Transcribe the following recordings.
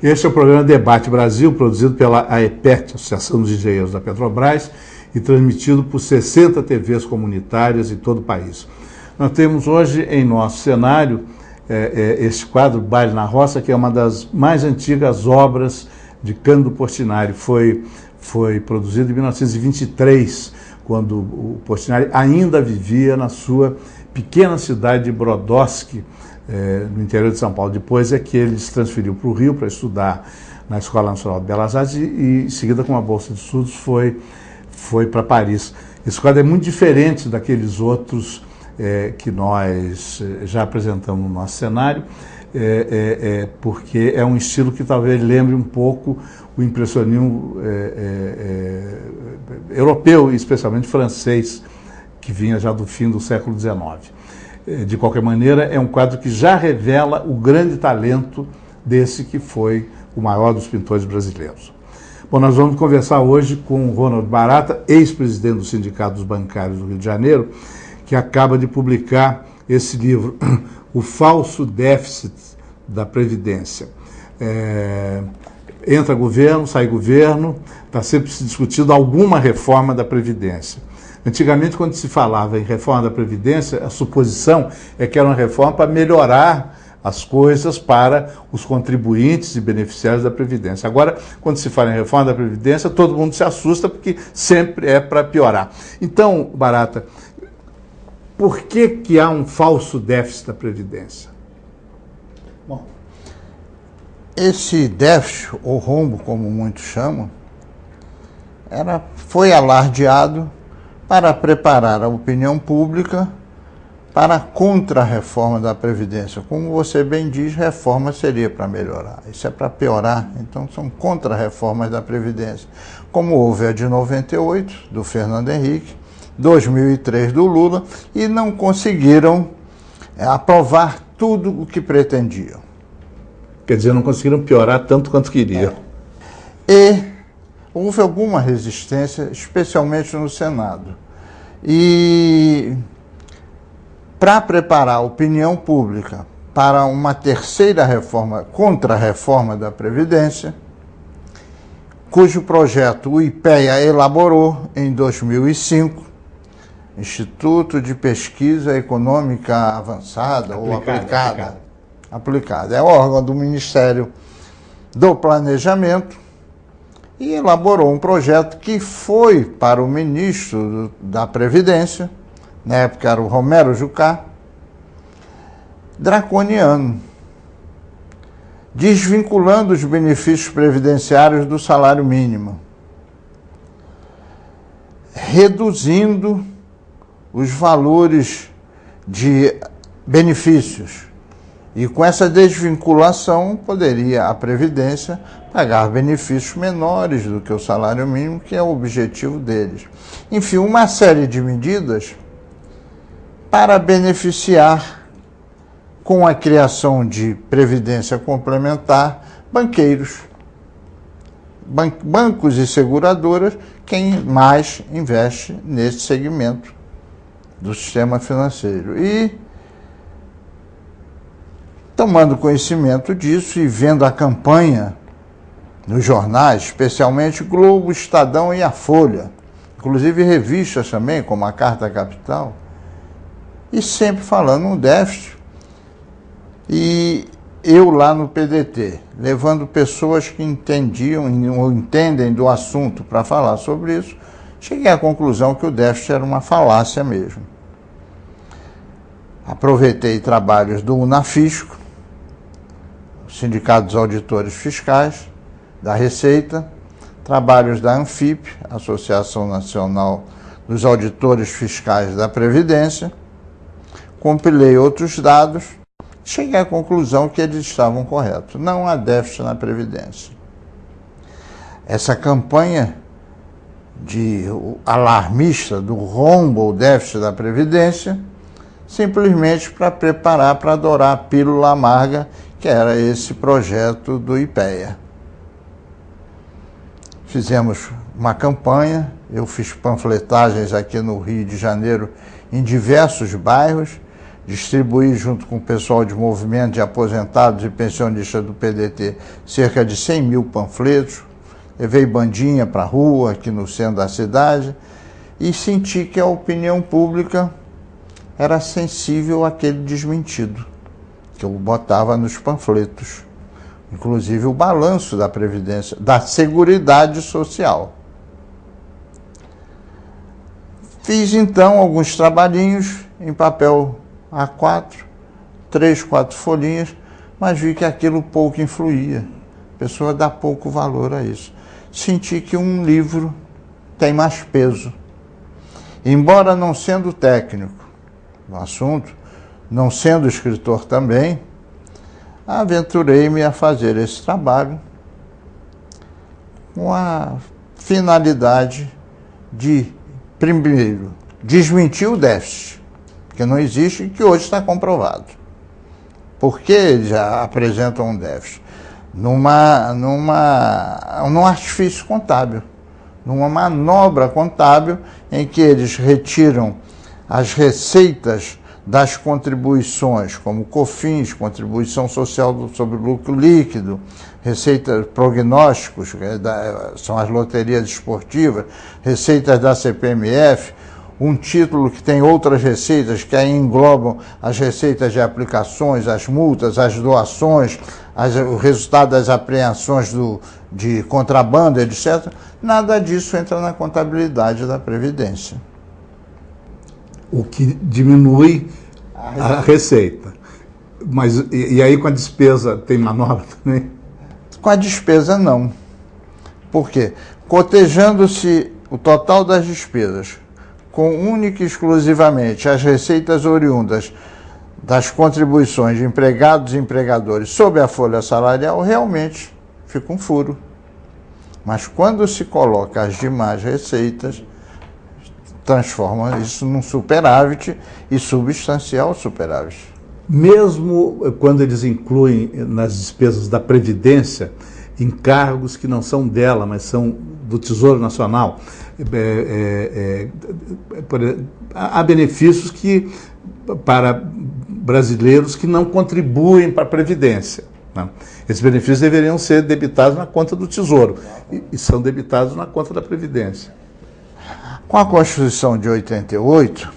Este é o programa Debate Brasil, produzido pela AEPET, Associação dos Engenheiros da Petrobras, e transmitido por 60 TVs comunitárias em todo o país. Nós temos hoje em nosso cenário este quadro Baile na Roça, que é uma das mais antigas obras de Cândido Portinari. Foi produzido em 1923, quando o Portinari ainda vivia na sua pequena cidade de Brodowski, no interior de São Paulo. Depois é que ele se transferiu para o Rio para estudar na Escola Nacional de Belas Artes e em seguida, com uma bolsa de estudos, foi para Paris. Esse quadro é muito diferente daqueles outros que nós já apresentamos no nosso cenário, porque é um estilo que talvez lembre um pouco o impressionismo europeu, e especialmente francês, que vinha já do fim do século XIX. De qualquer maneira, é um quadro que já revela o grande talento desse que foi o maior dos pintores brasileiros. Bom, nós vamos conversar hoje com o Ronald Barata, ex-presidente do Sindicato dos Bancários do Rio de Janeiro, que acaba de publicar esse livro, O Falso Déficit da Previdência. Entra governo, sai governo, está sempre se discutindo alguma reforma da Previdência. Antigamente, quando se falava em reforma da Previdência, a suposição é que era uma reforma para melhorar as coisas para os contribuintes e beneficiários da Previdência. Agora, quando se fala em reforma da Previdência, todo mundo se assusta porque sempre é para piorar. Então, Barata, por que há um falso déficit da Previdência? Bom, esse déficit, ou rombo, como muitos chamam, foi alardeado para preparar a opinião pública para a contra-reforma da Previdência. Como você bem diz, reforma seria para melhorar. Isso é para piorar, então são contra-reformas da Previdência. Como houve a de 98, do Fernando Henrique, 2003 do Lula, e não conseguiram aprovar tudo o que pretendiam. Quer dizer, não conseguiram piorar tanto quanto queriam. E houve alguma resistência, especialmente no Senado. E para preparar a opinião pública para uma terceira reforma, contra-reforma da Previdência, cujo projeto o IPEA elaborou em 2005, Instituto de Pesquisa Econômica Avançada ou Aplicada. É órgão do Ministério do Planejamento, e elaborou um projeto que foi para o ministro da Previdência, na época era o Romero Jucá, draconiano, desvinculando os benefícios previdenciários do salário mínimo, reduzindo os valores de benefícios. E com essa desvinculação, poderia a Previdência pagar benefícios menores do que o salário mínimo, que é o objetivo deles. Enfim, uma série de medidas para beneficiar, com a criação de previdência complementar, banqueiros, bancos e seguradoras, quem mais investe nesse segmento do sistema financeiro. E, tomando conhecimento disso e vendo a campanha nos jornais, especialmente Globo, Estadão e a Folha, inclusive revistas também, como a Carta Capital, e sempre falando um déficit, e eu lá no PDT, levando pessoas que entendiam ou entendem do assunto para falar sobre isso, cheguei à conclusão que o déficit era uma falácia mesmo. Aproveitei trabalhos do Unafisco, Sindicato dos Auditores Fiscais, da Receita, trabalhos da ANFIP, Associação Nacional dos Auditores Fiscais da Previdência, compilei outros dados, cheguei à conclusão que eles estavam corretos. Não há déficit na Previdência. Essa campanha de alarmista do rombo ou déficit da Previdência, simplesmente para preparar, para adorar a pílula amarga, que era esse projeto do IPEA. Fizemos uma campanha, eu fiz panfletagens aqui no Rio de Janeiro, em diversos bairros, distribuí junto com o pessoal de movimento de aposentados e pensionistas do PDT cerca de 100 mil panfletos, levei bandinha para a rua, aqui no centro da cidade, e senti que a opinião pública era sensível àquele desmentido que eu botava nos panfletos, inclusive o balanço da Previdência, da Seguridade Social. Fiz então alguns trabalhinhos em papel A4, 3, 4 folhinhas, mas vi que aquilo pouco influía. A pessoa dá pouco valor a isso. Senti que um livro tem mais peso. Embora não sendo técnico no assunto, não sendo escritor também, aventurei-me a fazer esse trabalho com a finalidade de, primeiro, desmentir o déficit, que não existe e que hoje está comprovado. Por que eles já apresentam um déficit? Num artifício contábil, numa manobra contábil em que eles retiram as receitas das contribuições, como COFINS, contribuição social sobre o lucro líquido, receitas prognósticos, são as loterias esportivas, receitas da CPMF, um título que tem outras receitas que aí englobam as receitas de aplicações, as multas, as doações, o resultado das apreensões de contrabando, etc. Nada disso entra na contabilidade da Previdência. O que diminui a receita. Mas, e aí com a despesa tem manobra também? Com a despesa não. Por quê? Cotejando-se o total das despesas com única e exclusivamente as receitas oriundas das contribuições de empregados e empregadores sobre a folha salarial, realmente fica um furo. Mas quando se coloca as demais receitas, transforma isso num superávit e substancial superávit. Mesmo quando eles incluem nas despesas da Previdência encargos que não são dela, mas são do Tesouro Nacional, há benefícios para brasileiros que não contribuem para a Previdência, né? Esses benefícios deveriam ser debitados na conta do Tesouro e são debitados na conta da Previdência. Com a Constituição de 88,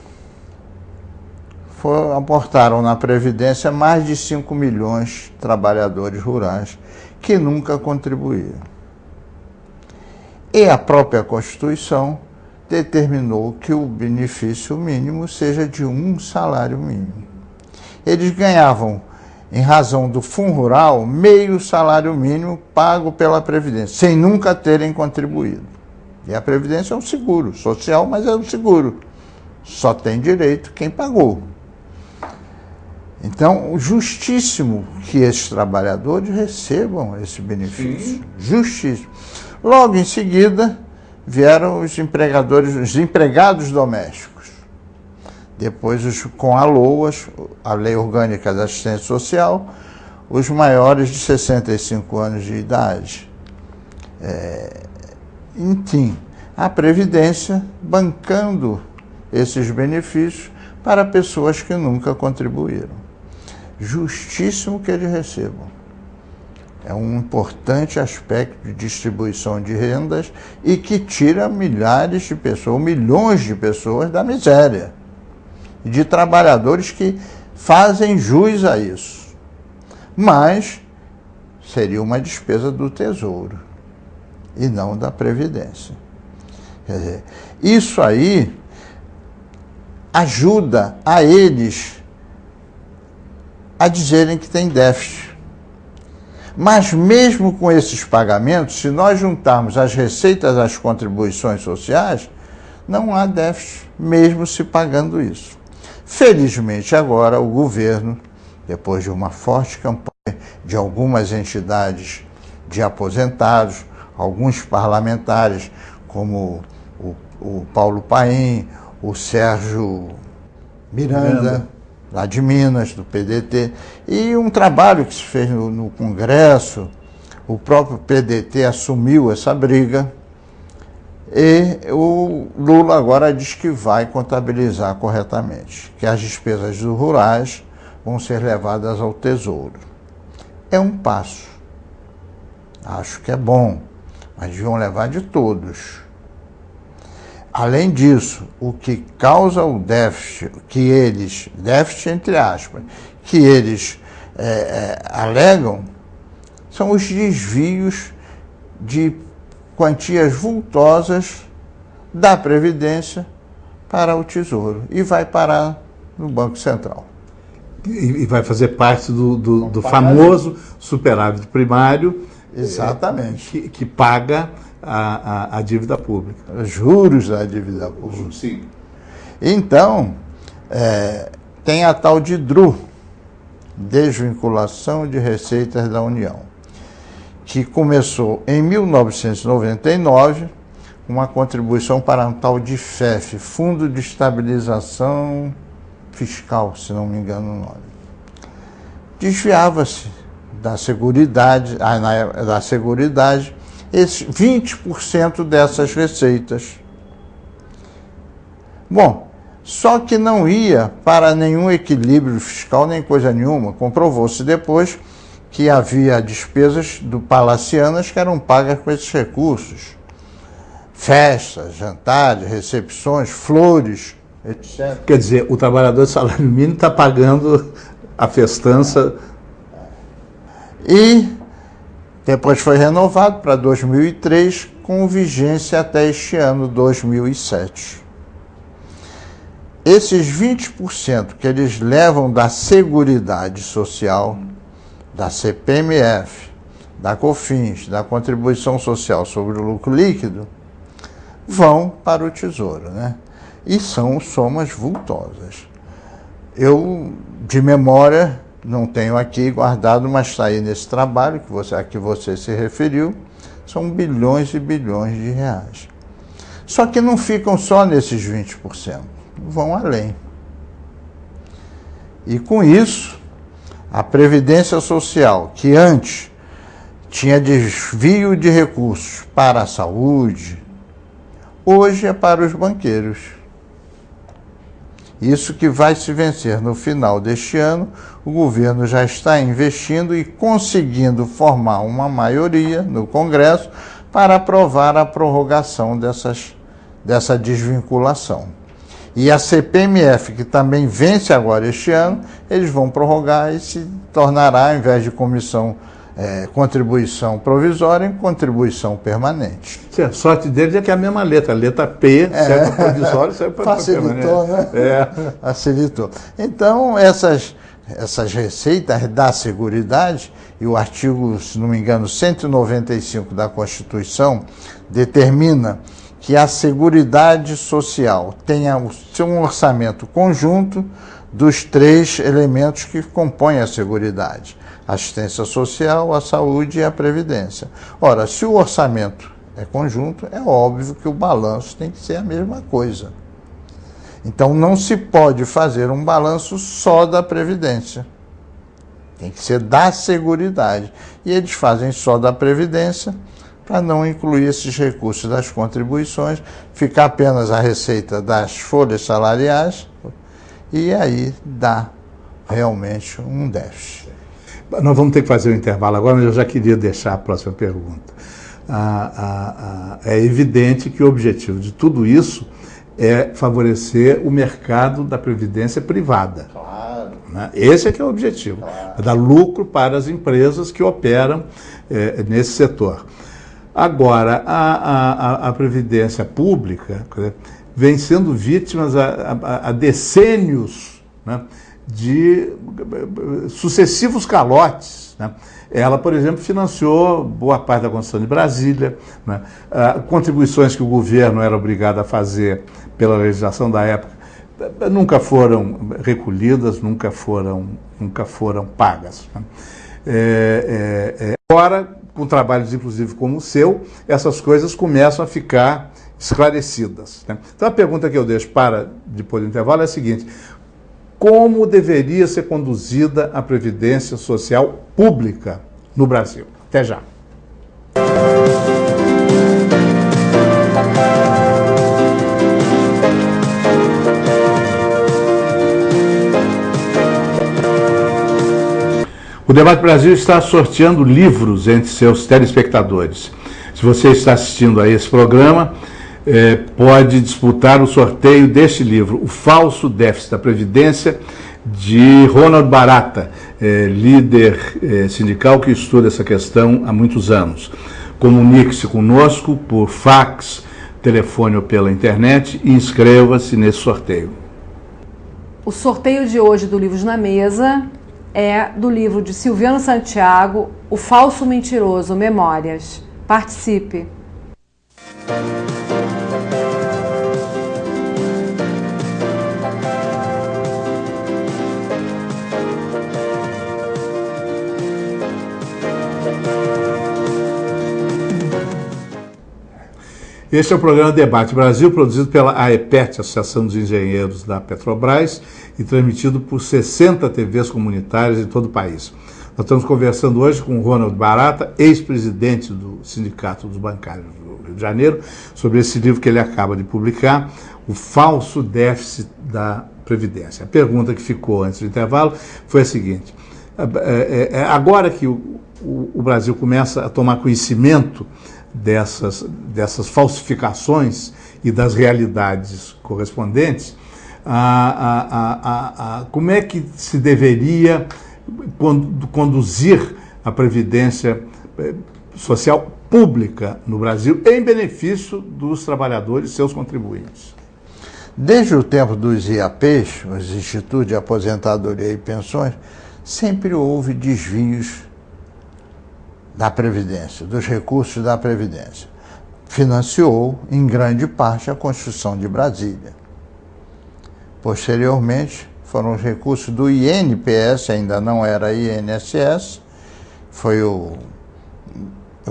aportaram na Previdência mais de 5 milhões de trabalhadores rurais que nunca contribuíram. E a própria Constituição determinou que o benefício mínimo seja de 1 salário mínimo. Eles ganhavam, em razão do Fundo Rural, meio salário mínimo pago pela Previdência, sem nunca terem contribuído. E a Previdência é um seguro social, mas é um seguro. Só tem direito quem pagou. Então, justíssimo que esses trabalhadores recebam esse benefício. Sim. Justíssimo. Logo em seguida, vieram os empregados domésticos. Depois, com a LOAS, a Lei Orgânica da Assistência Social, os maiores de 65 anos de idade. Enfim, a Previdência bancando esses benefícios para pessoas que nunca contribuíram. Justíssimo que eles recebam. É um importante aspecto de distribuição de rendas e que tira milhares de pessoas, milhões de pessoas da miséria. E de trabalhadores que fazem jus a isso. Mas seria uma despesa do Tesouro e não da Previdência. Quer dizer, isso aí ajuda a eles a dizerem que tem déficit. Mas mesmo com esses pagamentos, se nós juntarmos as receitas das contribuições sociais, não há déficit, mesmo se pagando isso. Felizmente agora o governo, depois de uma forte campanha de algumas entidades de aposentados, alguns parlamentares, como o Paulo Paim, o Sérgio Miranda, lá de Minas, do PDT, e um trabalho que se fez no Congresso, o próprio PDT assumiu essa briga, E o Lula agora diz que vai contabilizar corretamente, que as despesas dos rurais vão ser levadas ao Tesouro. É um passo. Acho que é bom, mas deviam levar de todos. Além disso, o que causa o déficit, déficit entre aspas, que eles alegam, são os desvios de quantias vultosas da Previdência para o Tesouro e vai parar no Banco Central. E vai fazer parte do famoso superávit primário. Exatamente. Que paga a dívida pública. Os juros da dívida pública. Sim. Então, tem a tal de DRU, Desvinculação de Receitas da União, que começou em 1999, uma contribuição para um tal de FEF, Fundo de Estabilização Fiscal, se não me engano o nome. Desviava-se da Seguridade, esses 20% dessas receitas. Bom, só que não ia para nenhum equilíbrio fiscal, nem coisa nenhuma. Comprovou-se depois que havia despesas palacianas que eram pagas com esses recursos. Festas, jantares, recepções, flores, etc. Quer dizer, o trabalhador de salário mínimo está pagando a festança. E depois foi renovado para 2003, com vigência até este ano, 2007. Esses 20% que eles levam da Seguridade Social, da CPMF, da COFINS, da Contribuição Social sobre o Lucro Líquido, vão para o Tesouro, né? E são somas vultosas. Eu, de memória, não tenho aqui guardado, mas está aí nesse trabalho a que você se referiu, são bilhões e bilhões de reais. Só que não ficam só nesses 20%, vão além. E com isso, a Previdência Social, que antes tinha desvio de recursos para a saúde, hoje é para os banqueiros. Isso que vai se vencer no final deste ano, o governo já está investindo e conseguindo formar uma maioria no Congresso para aprovar a prorrogação dessa desvinculação. E a CPMF, que também vence agora este ano, eles vão prorrogar e se tornará, ao invés de contribuição provisória, em contribuição permanente. A sorte deles é que é a mesma letra. A letra P serve para provisório, serve para permanente. Facilitou, né? Facilitou. Então, essas receitas da Seguridade, e o artigo, se não me engano, 195 da Constituição, determina que a Seguridade Social tenha o seu orçamento conjunto dos 3 elementos que compõem a Seguridade: a assistência social, a saúde e a previdência. Ora, se o orçamento é conjunto, é óbvio que o balanço tem que ser a mesma coisa. Então, não se pode fazer um balanço só da previdência. Tem que ser da Seguridade. E eles fazem só da previdência para não incluir esses recursos das contribuições, ficar apenas a receita das folhas salariais, e aí dá realmente um déficit. Nós vamos ter que fazer um intervalo agora, mas eu já queria deixar a próxima pergunta. É evidente que o objetivo de tudo isso é favorecer o mercado da previdência privada. Claro. Né? Esse é que é o objetivo, claro. Dar lucro para as empresas que operam nesse setor. Agora, a previdência pública vem sendo vítima há decênios, né, de sucessivos calotes, né? Ela, por exemplo, financiou boa parte da construção de Brasília, né? Contribuições que o governo era obrigado a fazer pela legislação da época nunca foram recolhidas, nunca foram pagas, né? Agora, com trabalhos inclusive como o seu, essas coisas começam a ficar esclarecidas, né? Então a pergunta que eu deixo para depois do intervalo é a seguinte: como deveria ser conduzida a Previdência Social pública no Brasil? Até já. O Debate Brasil está sorteando livros entre seus telespectadores. Se você está assistindo a esse programa, pode disputar o sorteio deste livro, O Falso Déficit da Previdência, de Ronald Barata, líder sindical que estuda essa questão há muitos anos. Comunique-se conosco por fax, telefone ou pela internet e inscreva-se nesse sorteio. O sorteio de hoje do Livros na Mesa é do livro de Silviano Santiago, O Falso Mentiroso, Memórias. Participe! Este é o programa Debate Brasil, produzido pela AEPET, Associação dos Engenheiros da Petrobras, e transmitido por 60 TVs comunitárias em todo o país. Nós estamos conversando hoje com o Ronald Barata, ex-presidente do Sindicato dos Bancários do Rio de Janeiro, sobre esse livro que ele acaba de publicar, O Falso Déficit da Previdência. A pergunta que ficou antes do intervalo foi a seguinte: agora que o Brasil começa a tomar conhecimento dessas falsificações e das realidades correspondentes, como é que se deveria conduzir a previdência social pública no Brasil em benefício dos trabalhadores e seus contribuintes? Desde o tempo dos IAPs, os Institutos de Aposentadoria e Pensões, sempre houve desvios da Previdência, dos recursos da Previdência. Financiou, em grande parte, a construção de Brasília. Posteriormente, foram os recursos do INPS, ainda não era INSS, foi o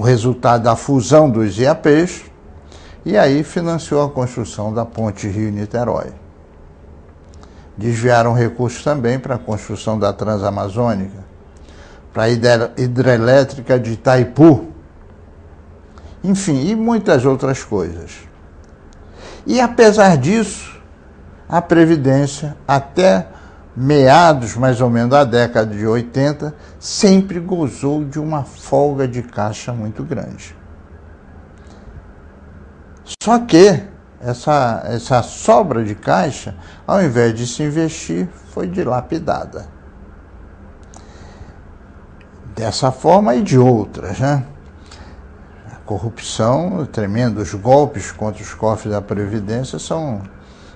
resultado da fusão dos IAPs, e aí financiou a construção da Ponte Rio-Niterói. Desviaram recursos também para a construção da Transamazônica, para a hidrelétrica de Itaipu, enfim, e muitas outras coisas. E apesar disso, a Previdência, até meados mais ou menos da década de 80, sempre gozou de uma folga de caixa muito grande. Só que essa sobra de caixa, ao invés de se investir, foi dilapidada. Dessa forma e de outras, né? A corrupção, tremendos golpes contra os cofres da Previdência são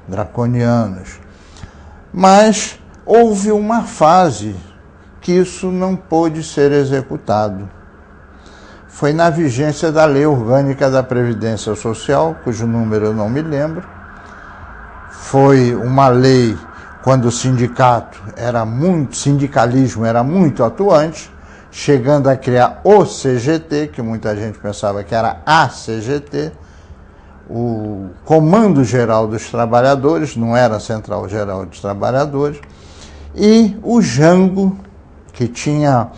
draconianos. Mas houve uma fase que isso não pôde ser executado. Foi na vigência da Lei Orgânica da Previdência Social, cujo número eu não me lembro. Foi uma lei quando o sindicalismo era muito atuante, chegando a criar o CGT, que muita gente pensava que era a CGT, o Comando Geral dos Trabalhadores, não era a Central Geral dos Trabalhadores, e o Jango, que tinha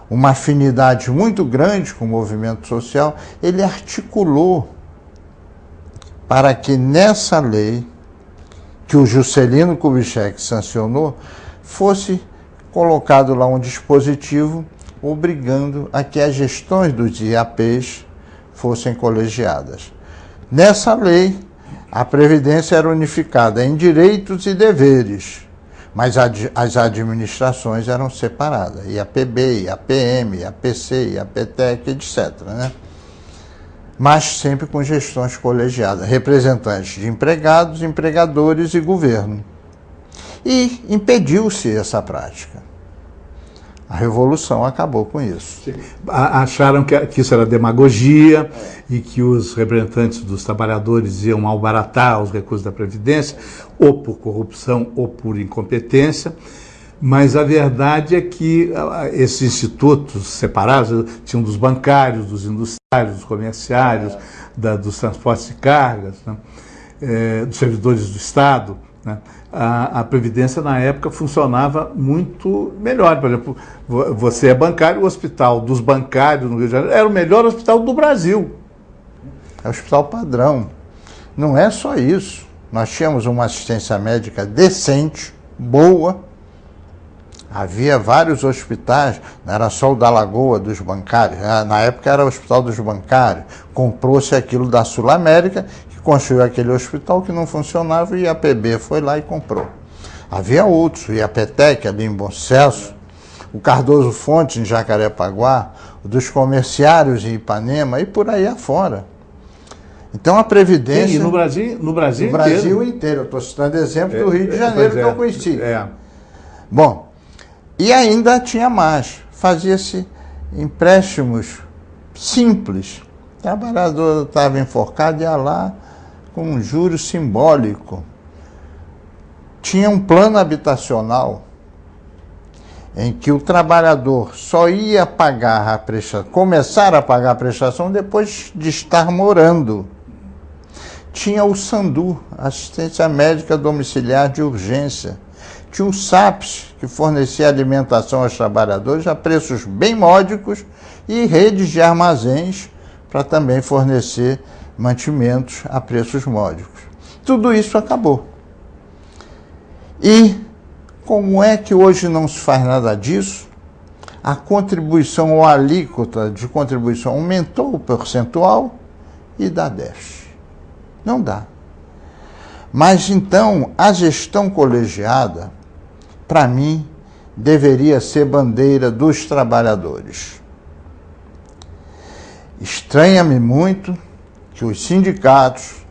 uma afinidade muito grande com o movimento social, ele articulou para que nessa lei, que o Juscelino Kubitschek sancionou, fosse colocado lá um dispositivo obrigando a que as gestões dos IAPs fossem colegiadas. Nessa lei, a Previdência era unificada em direitos e deveres, mas as administrações eram separadas, IAPB, IAPM, IAPC, IAPTEC, etc., né? Mas sempre com gestões colegiadas, representantes de empregados, empregadores e governo. E impediu-se essa prática. A Revolução acabou com isso. Acharam que isso era demagogia e que os representantes dos trabalhadores iam malbaratar os recursos da Previdência, ou por corrupção ou por incompetência, mas a verdade é que esses institutos separados, tinham dos bancários, dos industriários, dos comerciários, dos transportes de cargas, né, dos servidores do Estado, né, a Previdência, na época, funcionava muito melhor. Por exemplo, você é bancário, o hospital dos bancários no Rio de Janeiro era o melhor hospital do Brasil. É o hospital padrão. Não é só isso. Nós tínhamos uma assistência médica decente, boa, Havia vários hospitais, não era só o da Lagoa dos bancários, na época era o Hospital dos Bancários. Comprou-se aquilo da Sul América, que construiu aquele hospital que não funcionava, e a PB foi lá e comprou. Havia outros, o IAPETEC ali em Bom Sucesso, o Cardoso Fontes em Jacarepaguá, o dos comerciários em Ipanema e por aí afora. Então a Previdência... Sim, e no Brasil inteiro. Eu estou citando exemplo do Rio de Janeiro que eu conheci. Bom, e ainda tinha mais. Fazia-se empréstimos simples. O trabalhador estava enforcado, ia lá com um juro simbólico. Tinha um plano habitacional em que o trabalhador só ia pagar a prestação, começar a pagar a prestação depois de estar morando. Tinha o SANDU, Assistência Médica Domiciliar de Urgência. Tinha o SAPS, que fornecia alimentação aos trabalhadores a preços bem módicos, e redes de armazéns para também fornecer mantimentos a preços módicos. Tudo isso acabou. E como é que hoje não se faz nada disso? A contribuição ou a alíquota de contribuição aumentou o percentual e dá déficit. Não dá. Mas então, a gestão colegiada, para mim, deveria ser bandeira dos trabalhadores. Estranha-me muito que os sindicatos,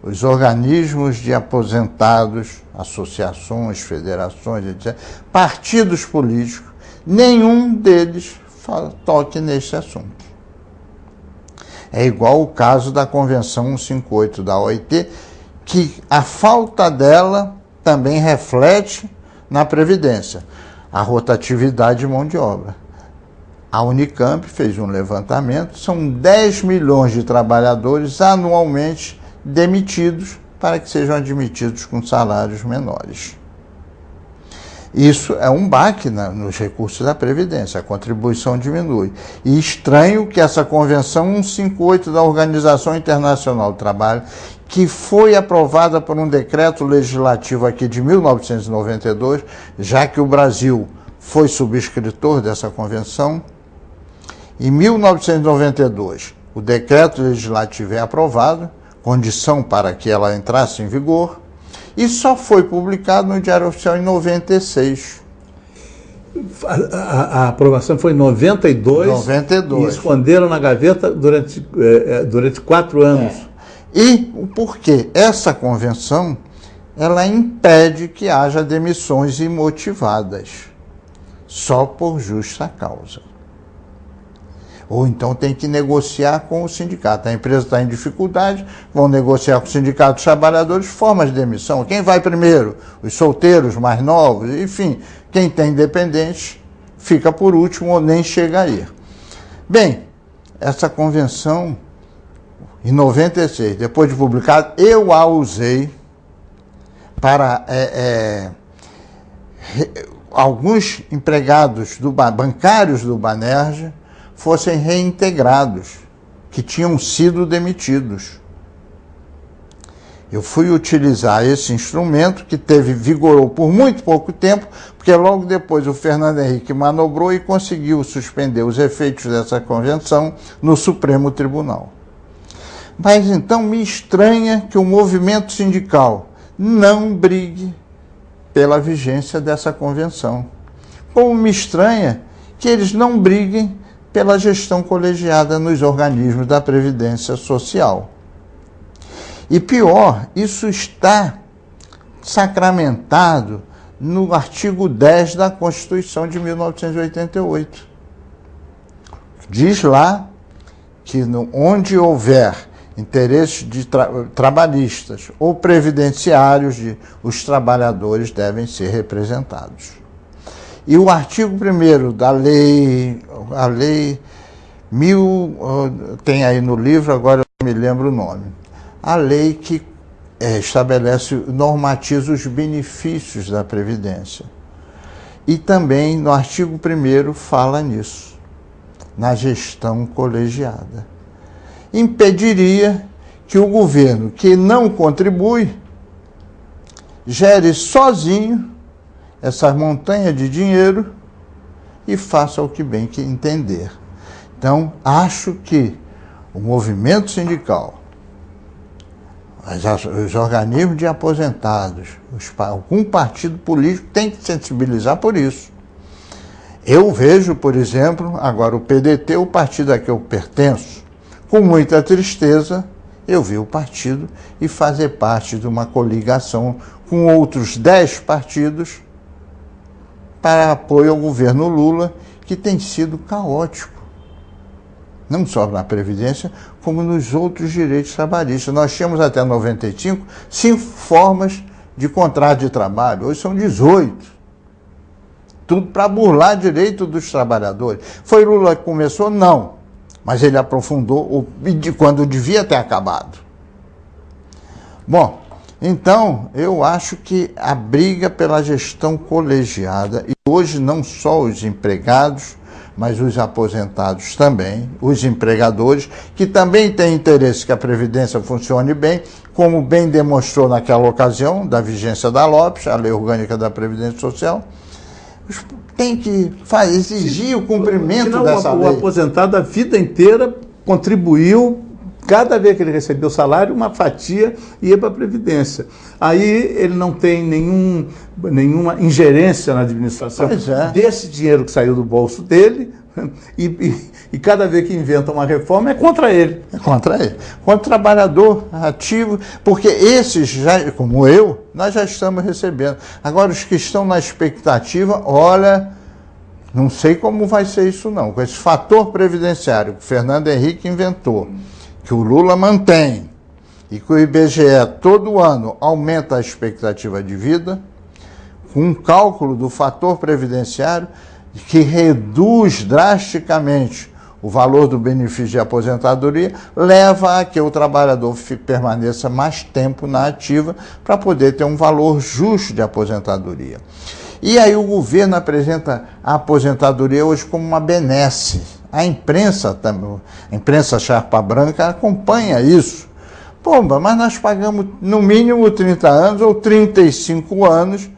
os organismos de aposentados, associações, federações, etc., partidos políticos, nenhum deles toque nesse assunto. É igual o caso da Convenção 158 da OIT, que a falta dela também reflete na Previdência, a rotatividade de mão de obra. A Unicamp fez um levantamento, são 10 milhões de trabalhadores anualmente demitidos para que sejam admitidos com salários menores. Isso é um baque nos recursos da Previdência, a contribuição diminui. E estranho que essa Convenção 158 da Organização Internacional do Trabalho, que foi aprovada por um decreto legislativo aqui de 1992, já que o Brasil foi subscritor dessa convenção, em 1992 o decreto legislativo é aprovado, condição para que ela entrasse em vigor, e só foi publicado no Diário Oficial em 96. A aprovação foi em 92. 92. E esconderam na gaveta durante 4 anos. E por quê? Essa convenção, ela impede que haja demissões imotivadas, só por justa causa. Ou então tem que negociar com o sindicato. A empresa está em dificuldade, vão negociar com o sindicato dos trabalhadores formas de demissão. Quem vai primeiro? Os solteiros mais novos, enfim, quem tem dependentes fica por último ou nem chega a ir. Bem, essa convenção, em 96, depois de publicada, eu a usei para alguns empregados bancários do Banerj fossem reintegrados, que tinham sido demitidos. Eu fui utilizar esse instrumento, que vigorou por muito pouco tempo, porque logo depois o Fernando Henrique manobrou e conseguiu suspender os efeitos dessa convenção no Supremo Tribunal. Mas então me estranha que o movimento sindical não brigue pela vigência dessa convenção. Como me estranha que eles não briguem pela gestão colegiada nos organismos da Previdência Social. E pior, isso está sacramentado no artigo 10 da Constituição de 1988. Diz lá que onde houver interesses trabalhistas ou previdenciários, os trabalhadores devem ser representados. E o artigo 1º da lei, tem aí no livro, agora eu não me lembro o nome, a lei que normatiza os benefícios da Previdência. E também no artigo 1º fala nisso, na gestão colegiada. Impediria que o governo que não contribui gere sozinho essa montanha de dinheiro e faça o que bem que entender. Então, acho que o movimento sindical, os organismos de aposentados, algum partido político tem que sensibilizar por isso. Eu vejo, por exemplo, agora o PDT, o partido a que eu pertenço, com muita tristeza, eu vi o partido e fazer parte de uma coligação com outros 10 partidos para apoio ao governo Lula, que tem sido caótico. Não só na Previdência, como nos outros direitos trabalhistas. Nós tínhamos até 95 5 formas de contrato de trabalho, hoje são 18. Tudo para burlar direito dos trabalhadores. Foi Lula que começou? Não. Mas ele aprofundou quando devia ter acabado. Bom, então eu acho que a briga pela gestão colegiada, e hoje não só os empregados, mas os aposentados também, os empregadores, que também têm interesse que a Previdência funcione bem, como bem demonstrou naquela ocasião da vigência da LOPS, a Lei Orgânica da Previdência Social, tem que exigir o cumprimento dessa lei. O aposentado a vida inteira contribuiu, cada vez que ele recebeu salário, uma fatia ia para a Previdência. Aí ele não tem nenhuma ingerência na administração desse dinheiro que saiu do bolso dele, e cada vez que inventa uma reforma é contra ele. É contra ele. Contra o trabalhador ativo, porque esses, já, como eu, nós já estamos recebendo. Agora, os que estão na expectativa, olha, não sei como vai ser isso não, com esse fator previdenciário que o Fernando Henrique inventou, que o Lula mantém, e que o IBGE todo ano aumenta a expectativa de vida, com um cálculo do fator previdenciário que reduz drasticamente o valor do benefício de aposentadoria, leva a que o trabalhador permaneça mais tempo na ativa para poder ter um valor justo de aposentadoria. E aí o governo apresenta a aposentadoria hoje como uma benesse. A imprensa também, a imprensa charpa branca acompanha isso. Pomba, mas nós pagamos no mínimo 30 anos ou 35 anos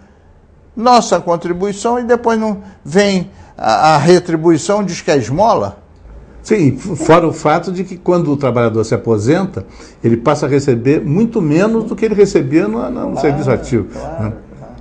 nossa contribuição e depois não vem a retribuição, diz que é esmola? Sim, fora o fato de que quando o trabalhador se aposenta, ele passa a receber muito menos do que ele recebia no serviço ativo. Claro. Né?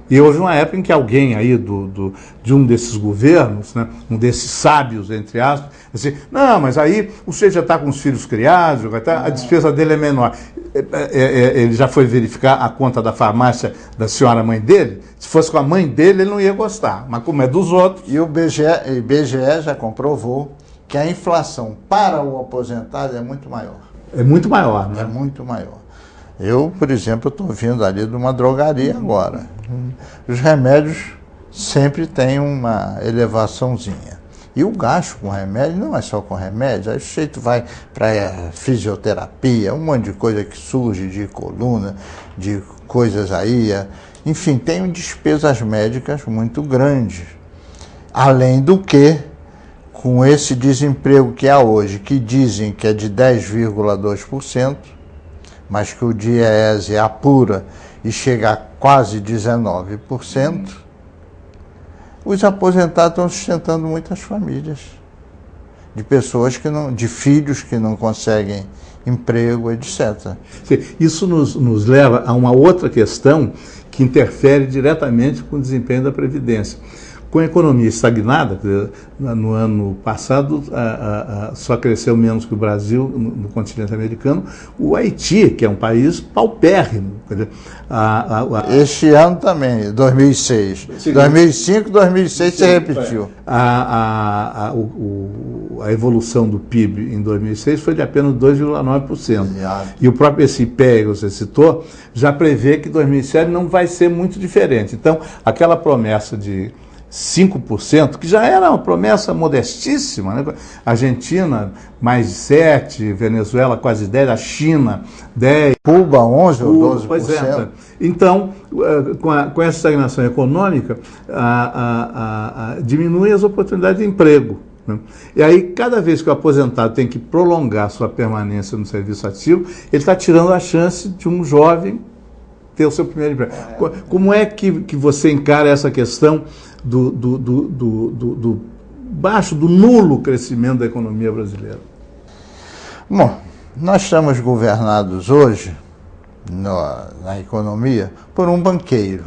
E houve uma época em que alguém aí de um desses governos, né, um desses sábios, entre aspas, assim, não, mas aí o sujeito já está com os filhos criados, a despesa dele é menor. Ele já foi verificar a conta da farmácia da senhora mãe dele? Se fosse com a mãe dele, ele não ia gostar, mas como é dos outros... E o IBGE já comprovou que a inflação para o aposentado é muito maior. É muito maior, né? É muito maior. Eu, por exemplo, estou vindo ali de uma drogaria agora. Os remédios sempre têm uma elevaçãozinha. E o gasto com remédio não é só com remédio, aí o sujeito vai para fisioterapia, um monte de coisa que surge de coluna, de coisas aí. Enfim, tem despesas médicas muito grandes. Além do que, com esse desemprego que há hoje, que dizem que é de 10,2%, mas que o DIEESE apura e chega a quase 19%, os aposentados estão sustentando muitas famílias, de pessoas de filhos que não conseguem emprego, etc. Isso nos leva a uma outra questão que interfere diretamente com o desempenho da Previdência. Com a economia estagnada, no ano passado só cresceu menos que o Brasil no continente americano, o Haiti, que é um país paupérrimo. Quer dizer, este ano também, 2006. 2005, 2006 se repetiu. A evolução do PIB em 2006 foi de apenas 2,9%. E o próprio esse IPEA que você citou já prevê que 2007 não vai ser muito diferente. Então, aquela promessa de 5%, que já era uma promessa modestíssima, né? Argentina, mais de 7%, Venezuela, quase 10%, a China, 10%. Cuba, 11% ou 12%. Pois é. Então, com essa estagnação econômica, diminui as oportunidades de emprego. Né? E aí, cada vez que o aposentado tem que prolongar sua permanência no serviço ativo, ele está tirando a chance de um jovem ter o seu primeiro emprego. Como é que você encara essa questão do baixo, do nulo crescimento da economia brasileira? Bom, nós estamos governados hoje, na economia, por um banqueiro.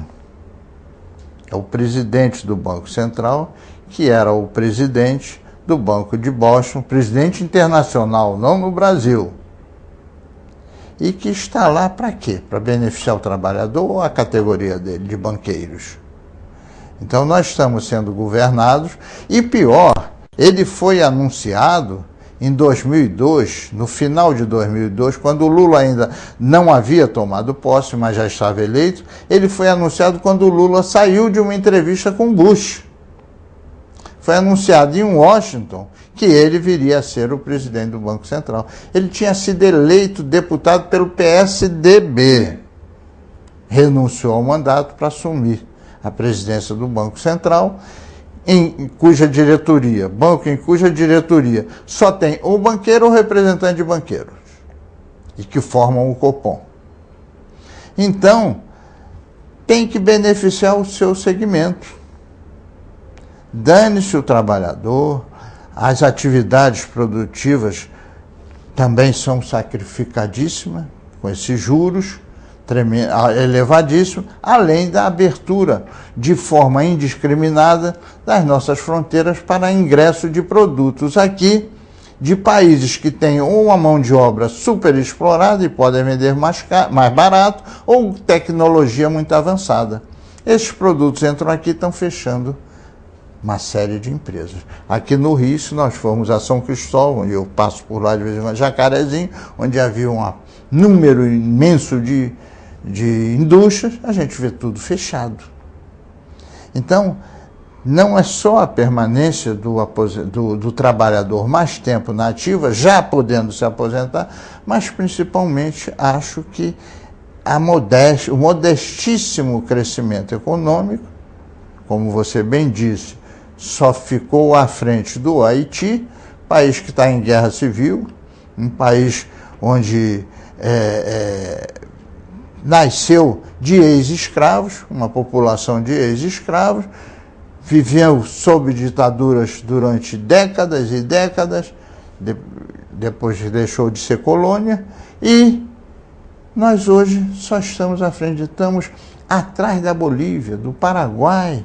É o presidente do Banco Central, que era o presidente do Banco de Boston, presidente internacional, não no Brasil. E que está lá para quê? Para beneficiar o trabalhador ou a categoria dele, de banqueiros? Então nós estamos sendo governados, e pior, ele foi anunciado em 2002, no final de 2002, quando o Lula ainda não havia tomado posse, mas já estava eleito. Ele foi anunciado quando o Lula saiu de uma entrevista com Bush. Foi anunciado em Washington que ele viria a ser o presidente do Banco Central. Ele tinha sido eleito deputado pelo PSDB. Renunciou ao mandato para assumir a presidência do Banco Central, em cuja diretoria, banco em cuja diretoria só tem o banqueiro ou representante de banqueiros, e que formam o Copom. Então, tem que beneficiar o seu segmento. Dane-se o trabalhador, as atividades produtivas também são sacrificadíssimas, com esses juros elevadíssimo, além da abertura de forma indiscriminada das nossas fronteiras para ingresso de produtos aqui de países que têm ou uma mão de obra super explorada e podem vender mais barato, ou tecnologia muito avançada. Esses produtos entram aqui e estão fechando uma série de empresas. Aqui no Rio, se nós formos a São Cristóvão, e eu passo por lá de vez em quando, Jacarezinho, onde havia um número imenso de indústrias, a gente vê tudo fechado. Então, não é só a permanência do trabalhador mais tempo na ativa, já podendo se aposentar, mas principalmente acho que o modestíssimo crescimento econômico, como você bem disse, só ficou à frente do Haiti, país que está em guerra civil, um país onde nasceu de ex-escravos, uma população de ex-escravos, viveu sob ditaduras durante décadas e décadas, depois deixou de ser colônia, e nós hoje só estamos à frente, estamos atrás da Bolívia, do Paraguai,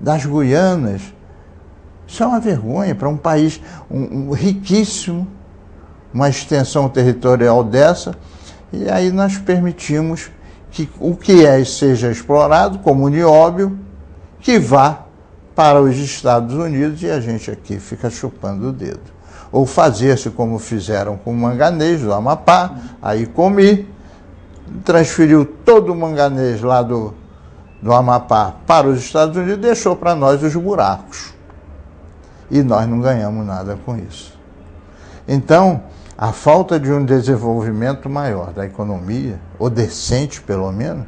das Guianas. Isso é uma vergonha para um país riquíssimo, uma extensão territorial dessa, e aí nós permitimos que o que seja explorado como nióbio, que vá para os Estados Unidos e a gente aqui fica chupando o dedo. Ou fazer-se como fizeram com o manganês do Amapá, aí transferiu todo o manganês lá do Amapá para os Estados Unidos e deixou para nós os buracos. E nós não ganhamos nada com isso. Então, a falta de um desenvolvimento maior da economia, ou decente pelo menos,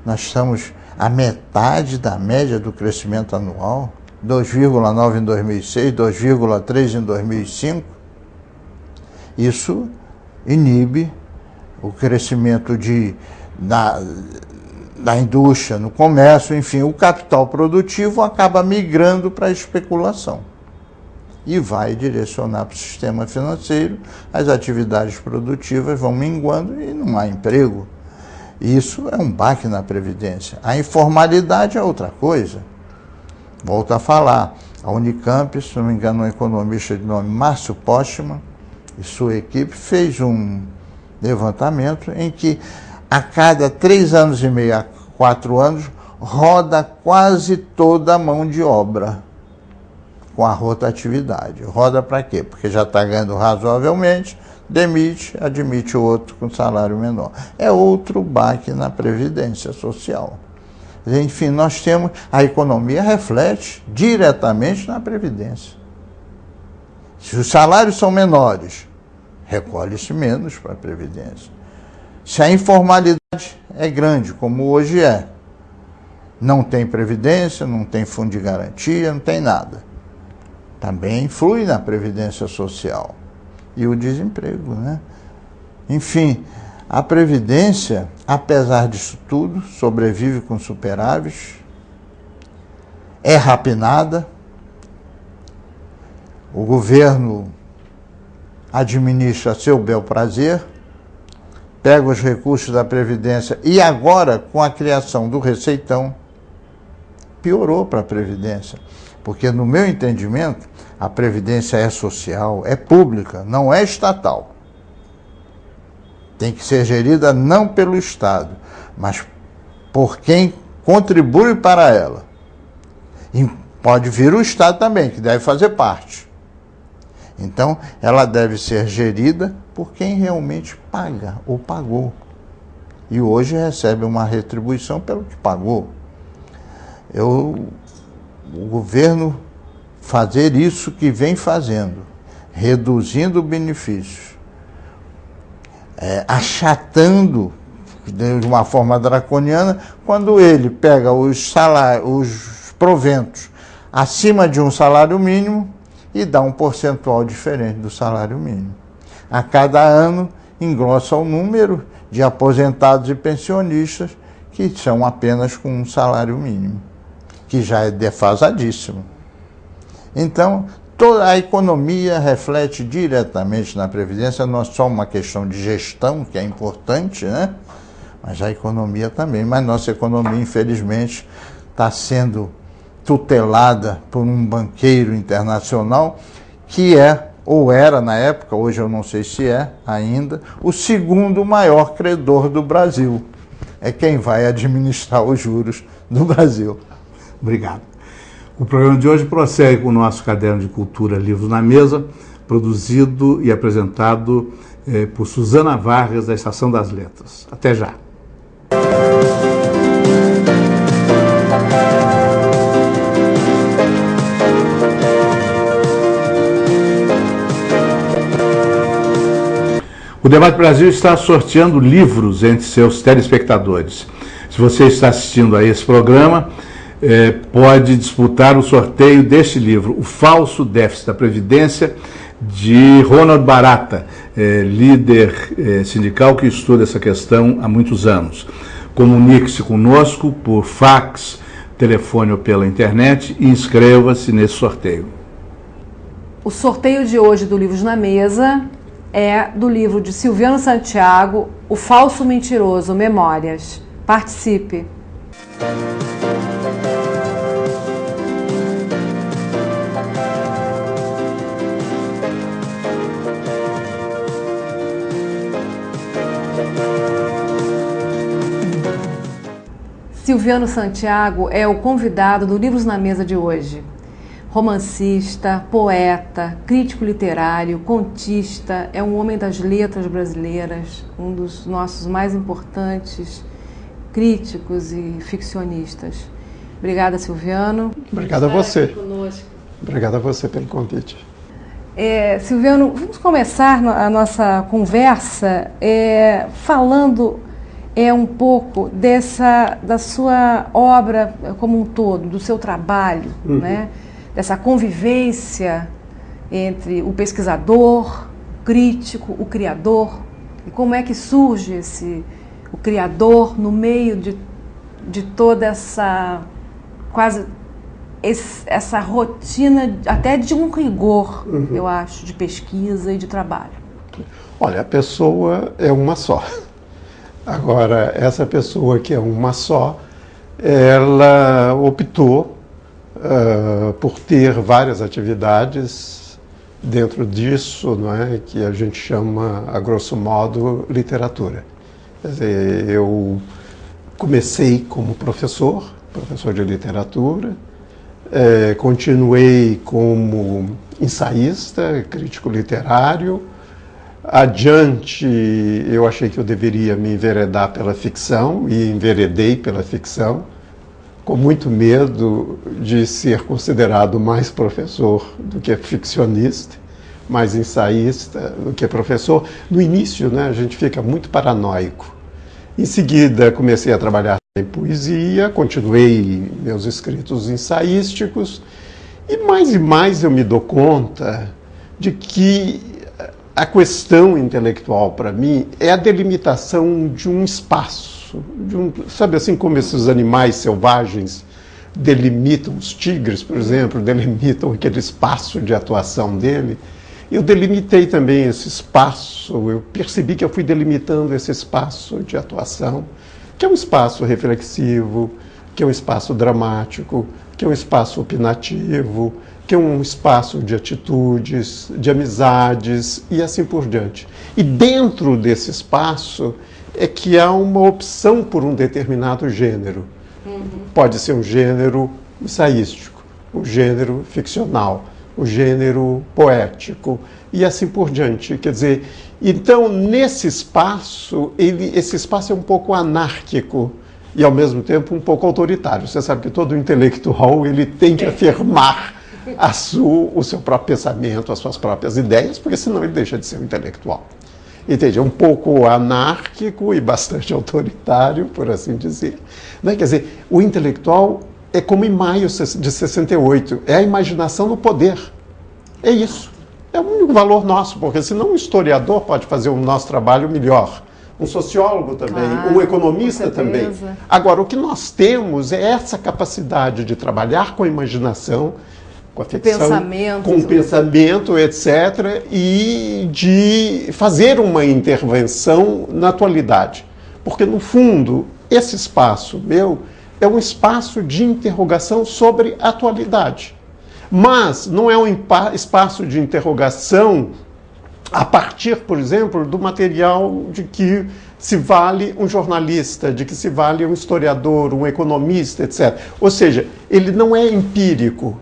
nós estamos a metade da média do crescimento anual, 2,9 em 2006, 2,3 em 2005. Isso inibe o crescimento da indústria, no comércio, enfim, o capital produtivo acaba migrando para a especulação e vai direcionar para o sistema financeiro, as atividades produtivas vão minguando e não há emprego. Isso é um baque na Previdência. A informalidade é outra coisa. Volto a falar, a Unicamp, se não me engano, um economista de nome Márcio Postman e sua equipe fez um levantamento em que a cada 3 anos e meio a 4 anos roda quase toda a mão de obra com a rotatividade. Roda para quê? Porque já está ganhando razoavelmente, demite, admite o outro com salário menor. É outro baque na Previdência Social. Enfim, nós temos, a economia reflete diretamente na Previdência. Se os salários são menores, recolhe-se menos para a Previdência. Se a informalidade é grande, como hoje é, não tem Previdência, não tem fundo de garantia, não tem nada. Também influi na Previdência Social. E o desemprego, né? Enfim, A Previdência, apesar disso tudo, sobrevive com superávit, é rapinada, o governo administra a seu bel prazer, pega os recursos da Previdência e agora, com a criação do Receitão, piorou para a Previdência. Porque, no meu entendimento, a Previdência é social, é pública, não é estatal. Tem que ser gerida não pelo Estado, mas por quem contribui para ela. E pode vir o Estado também, que deve fazer parte. Então, ela deve ser gerida por quem realmente paga ou pagou. E hoje recebe uma retribuição pelo que pagou. O governo fazer isso que vem fazendo, reduzindo benefícios, achatando de uma forma draconiana, quando ele pega os proventos acima de um salário mínimo e dá um percentual diferente do salário mínimo. A cada ano engrossa o número de aposentados e pensionistas que são apenas com um salário mínimo, que já é defasadíssimo. Então, toda a economia reflete diretamente na Previdência, não é só uma questão de gestão, que é importante, né? Mas a economia também. Mas nossa economia, infelizmente, está sendo tutelada por um banqueiro internacional que é, ou era na época, hoje eu não sei se é ainda, o segundo maior credor do Brasil. É quem vai administrar os juros do Brasil. Obrigado. O programa de hoje prossegue com o nosso caderno de cultura Livros na Mesa, produzido e apresentado por Suzana Vargas, da Estação das Letras. Até já. O Debate Brasil está sorteando livros entre seus telespectadores. Se você está assistindo a esse programa, pode disputar o sorteio deste livro, O Falso Déficit da Previdência, de Ronald Barata, líder sindical que estuda essa questão há muitos anos. Comunique-se conosco por fax, telefone ou pela internet e inscreva-se nesse sorteio. O sorteio de hoje do Livros na Mesa é do livro de Silviano Santiago, O Falso Mentiroso, Memórias. Participe! Silviano Santiago é o convidado do Livros na Mesa de hoje. Romancista, poeta, crítico literário, contista, é um homem das letras brasileiras, um dos nossos mais importantes críticos e ficcionistas. Obrigada, Silviano. Obrigado a você. Obrigado a você pelo convite. Silviano, vamos começar a nossa conversa falando um pouco da sua obra como um todo, do seu trabalho, né? Dessa convivência entre o pesquisador, o crítico, o criador, e como é que surge o criador no meio de toda essa essa rotina, até de um rigor, eu acho, de pesquisa e de trabalho. Olha, a pessoa é uma só. Agora, essa pessoa que é uma só, ela optou por ter várias atividades dentro disso, não é, que a gente chama, a grosso modo, literatura. Quer dizer, eu comecei como professor de literatura, continuei como ensaísta, crítico literário. Adiante, eu achei que eu deveria me enveredar pela ficção e enveredei pela ficção, com muito medo de ser considerado mais professor do que ficcionista, mais ensaísta do que professor. No início, né, a gente fica muito paranoico. Em seguida, comecei a trabalhar em poesia, continuei meus escritos ensaísticos, e mais eu me dou conta de que a questão intelectual, para mim, é a delimitação de um espaço. Sabe assim como esses animais selvagens delimitam, os tigres, por exemplo, delimitam aquele espaço de atuação dele? Eu delimitei também esse espaço, eu percebi que eu fui delimitando esse espaço de atuação, que é um espaço reflexivo, que é um espaço dramático, que é um espaço opinativo, que é um espaço de atitudes, de amizades e assim por diante. E dentro desse espaço é que há uma opção por um determinado gênero. Pode ser um gênero ensaístico, um gênero ficcional, um gênero poético e assim por diante. Quer dizer, então nesse espaço, esse espaço é um pouco anárquico e ao mesmo tempo um pouco autoritário. Você sabe que todo intelectual ele tem que afirmar o seu próprio pensamento, as suas próprias ideias, porque senão ele deixa de ser um intelectual. Entende? É um pouco anárquico e bastante autoritário, por assim dizer. Né? Quer dizer, o intelectual é como em maio de 68, é a imaginação no poder. É isso. É o único valor nosso, porque senão um historiador pode fazer o nosso trabalho melhor. Um sociólogo também, um economista também. Agora, o que nós temos é essa capacidade de trabalhar com a imaginação, com a ficção, com o pensamento, etc., e de fazer uma intervenção na atualidade. Porque, no fundo, esse espaço meu é um espaço de interrogação sobre a atualidade. Mas não é um espaço de interrogação a partir, por exemplo, do material de que se vale um jornalista, de que se vale um historiador, um economista, etc. Ou seja, ele não é empírico.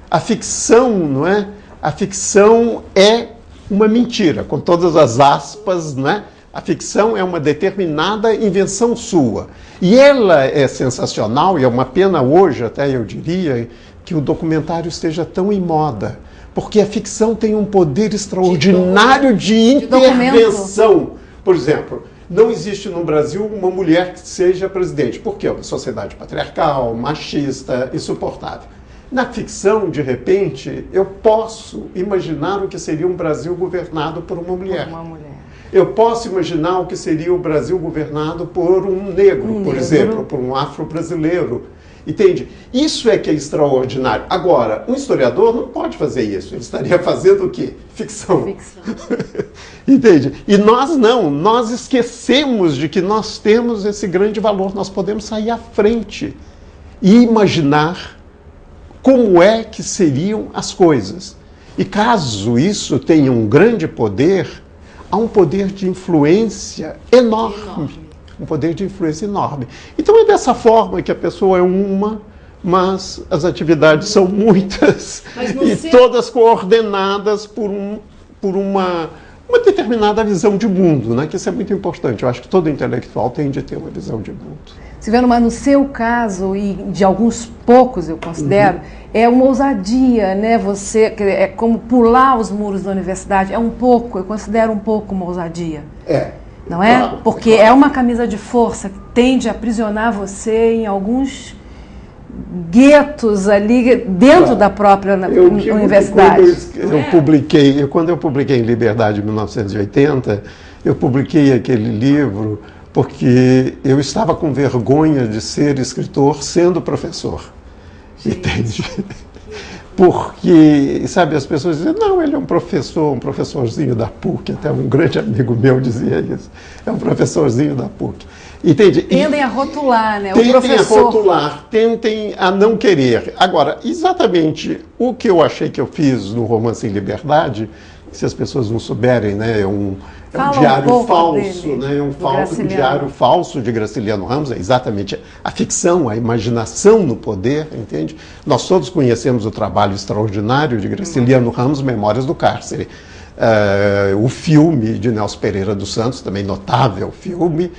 A ficção, não é? A ficção é uma mentira, com todas as aspas, não é? A ficção é uma determinada invenção sua. E ela é sensacional, e é uma pena hoje, até eu diria, que o documentário esteja tão em moda. Porque a ficção tem um poder extraordinário de intervenção. Por exemplo, não existe no Brasil uma mulher que seja presidente. Por quê? É uma sociedade patriarcal, machista, insuportável. Na ficção, de repente, eu posso imaginar o que seria um Brasil governado por uma mulher. Eu posso imaginar o que seria o Brasil governado por um negro, por exemplo, por um afro-brasileiro. Entende? Isso é que é extraordinário. Agora, um historiador não pode fazer isso. Ele estaria fazendo o quê? Ficção. Entende? E nós não. Nós esquecemos de que nós temos esse grande valor. Nós podemos sair à frente e imaginar como é que seriam as coisas. E caso isso tenha um grande poder, há um poder de influência enorme. Um poder de influência enorme. Então é dessa forma que a pessoa é uma, mas as atividades são muitas e todas coordenadas por uma determinada visão de mundo, né? Que isso é muito importante. Eu acho que todo intelectual tem de ter uma visão de mundo. Silviano, mas no seu caso, e de alguns poucos eu considero, é uma ousadia, né? Você, é como pular os muros da universidade, é um pouco, eu considero um pouco uma ousadia. Não é? Claro, porque é uma camisa de força que tende a aprisionar você em alguns guetos ali dentro da própria universidade. Quando eu publiquei em Liberdade em 1980, eu publiquei aquele livro porque eu estava com vergonha de ser escritor sendo professor. Entende? Porque, sabe, as pessoas dizem, não, ele é um professorzinho da PUC, até um grande amigo meu dizia isso, é um professorzinho da PUC. Entende? Tendem a rotular, né? Tentem a rotular, tentem a não querer. Agora, exatamente o que eu achei que eu fiz no Romance em Liberdade, se as pessoas não souberem, né, é um diário falso, né, um diário falso de Graciliano Ramos, é exatamente a ficção, a imaginação no poder, entende? Nós todos conhecemos o trabalho extraordinário de Graciliano Ramos, Memórias do Cárcere. O filme de Nelson Pereira dos Santos, também notável filme,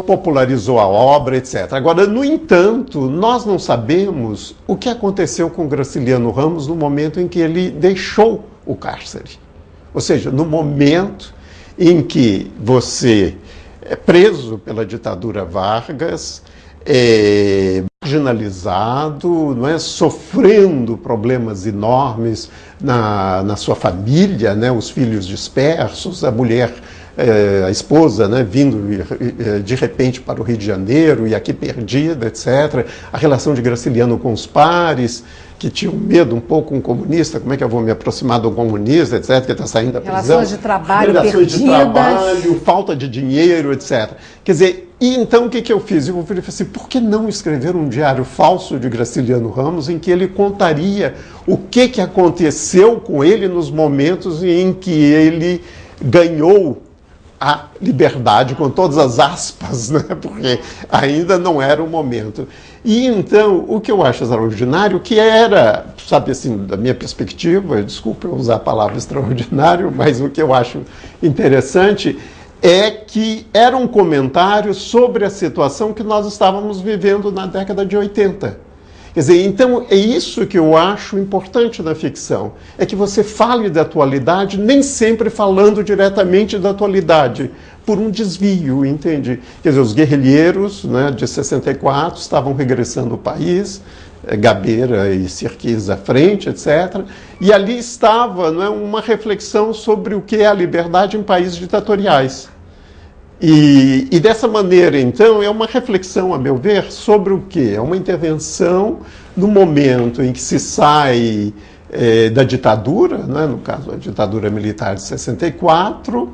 popularizou a obra, etc. Agora, no entanto, nós não sabemos o que aconteceu com Graciliano Ramos no momento em que ele deixou o cárcere. Ou seja, no momento em que você é preso pela ditadura Vargas, marginalizado, não é? Sofrendo problemas enormes na sua família, né? Os filhos dispersos, a mulher, a esposa, né? Vindo de repente para o Rio de Janeiro e aqui perdida, etc. A relação de Graciliano com os pares, que tinham medo um pouco com um comunista, como é que eu vou me aproximar de um comunista, etc., que está saindo da prisão. Relações de trabalho Relações perdidas. de trabalho, falta de dinheiro, etc. Quer dizer, e então o que eu fiz? Eu falei assim, por que não escrever um diário falso de Graciliano Ramos em que ele contaria o que aconteceu com ele nos momentos em que ele ganhou a liberdade, com todas as aspas, né? Porque ainda não era o momento. E então, o que eu acho extraordinário, que era, sabe assim, da minha perspectiva, desculpa eu usar a palavra extraordinário, mas o que eu acho interessante é que era um comentário sobre a situação que nós estávamos vivendo na década de 80. Quer dizer, então é isso que eu acho importante na ficção, é que você fale da atualidade, nem sempre falando diretamente da atualidade, por um desvio, entende? Quer dizer, os guerrilheiros, né, de 64 estavam regressando ao país, Gabeira e Sirquis à frente, etc. E ali estava, não é, uma reflexão sobre o que é a liberdade em países ditatoriais. E dessa maneira, então, é uma reflexão, a meu ver, sobre o quê? É uma intervenção no momento em que se sai da ditadura, né, no caso, a ditadura militar de 64,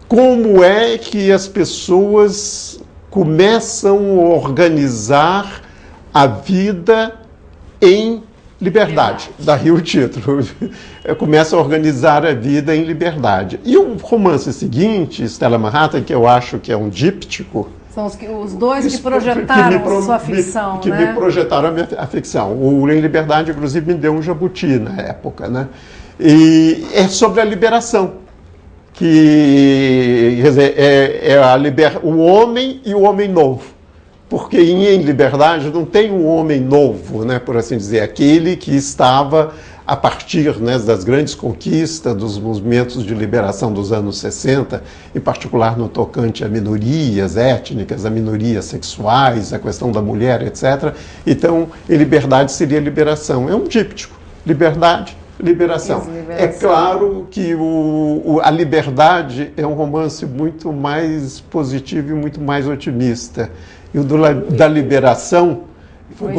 como é que as pessoas começam a organizar a vida em liberdade. Daí o título. Começa a organizar a vida em liberdade. E o romance seguinte, Stella Manhattan, que eu acho que é um díptico... São os dois que projetaram sua ficção, que né? me projetaram a ficção. O Em Liberdade, inclusive, me deu um jabuti na época, né? E é sobre a liberação. Que, quer dizer, o homem e o homem novo. Porque em Liberdade não tem um homem novo, né, por assim dizer, aquele que estava a partir, né, das grandes conquistas, dos movimentos de liberação dos anos 60, em particular no tocante a minorias étnicas, a minorias sexuais, a questão da mulher, etc. Então, em Liberdade seria liberação. É um díptico. Liberdade, liberação. É claro que a Liberdade é um romance muito mais positivo e muito mais otimista. E o da liberação,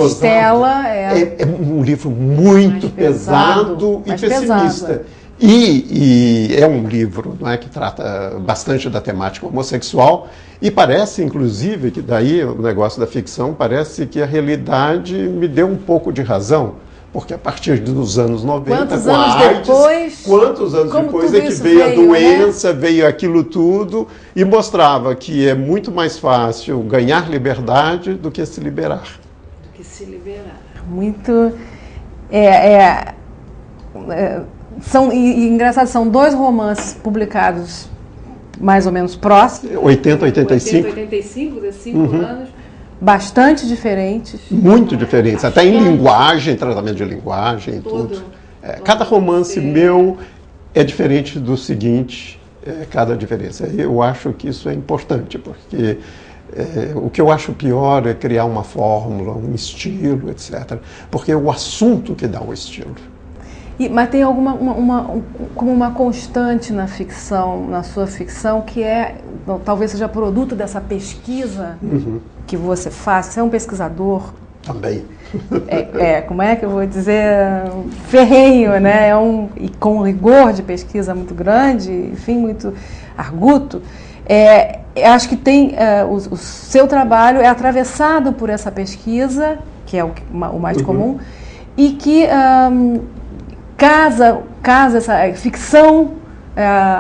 Estela é um livro muito pesado e pessimista. E é um livro, não é, que trata bastante da temática homossexual e parece, inclusive, que daí o negócio da ficção, parece que a realidade me deu um pouco de razão. Porque a partir dos anos 90, quantos anos depois é que veio a doença, né? Veio aquilo tudo e mostrava que é muito mais fácil ganhar liberdade do que se liberar. Muito... engraçado, são dois romances publicados mais ou menos próximos. 80, 85. 85, de 5 anos. Bastante diferentes. Muito diferentes, até em linguagem, tratamento de linguagem, tudo. Cada romance meu é diferente do seguinte, cada diferença. Eu acho que isso é importante, porque o que eu acho pior é criar uma fórmula, um estilo, etc. Porque é o assunto que dá o estilo. Mas tem como uma constante na ficção, na sua ficção, que talvez seja produto dessa pesquisa que você faz. Você é um pesquisador. Também. Como é que eu vou dizer? Ferrenho, né? E com rigor de pesquisa muito grande, enfim, muito arguto. Acho que o seu trabalho é atravessado por essa pesquisa, que é o mais comum, e que casa essa ficção,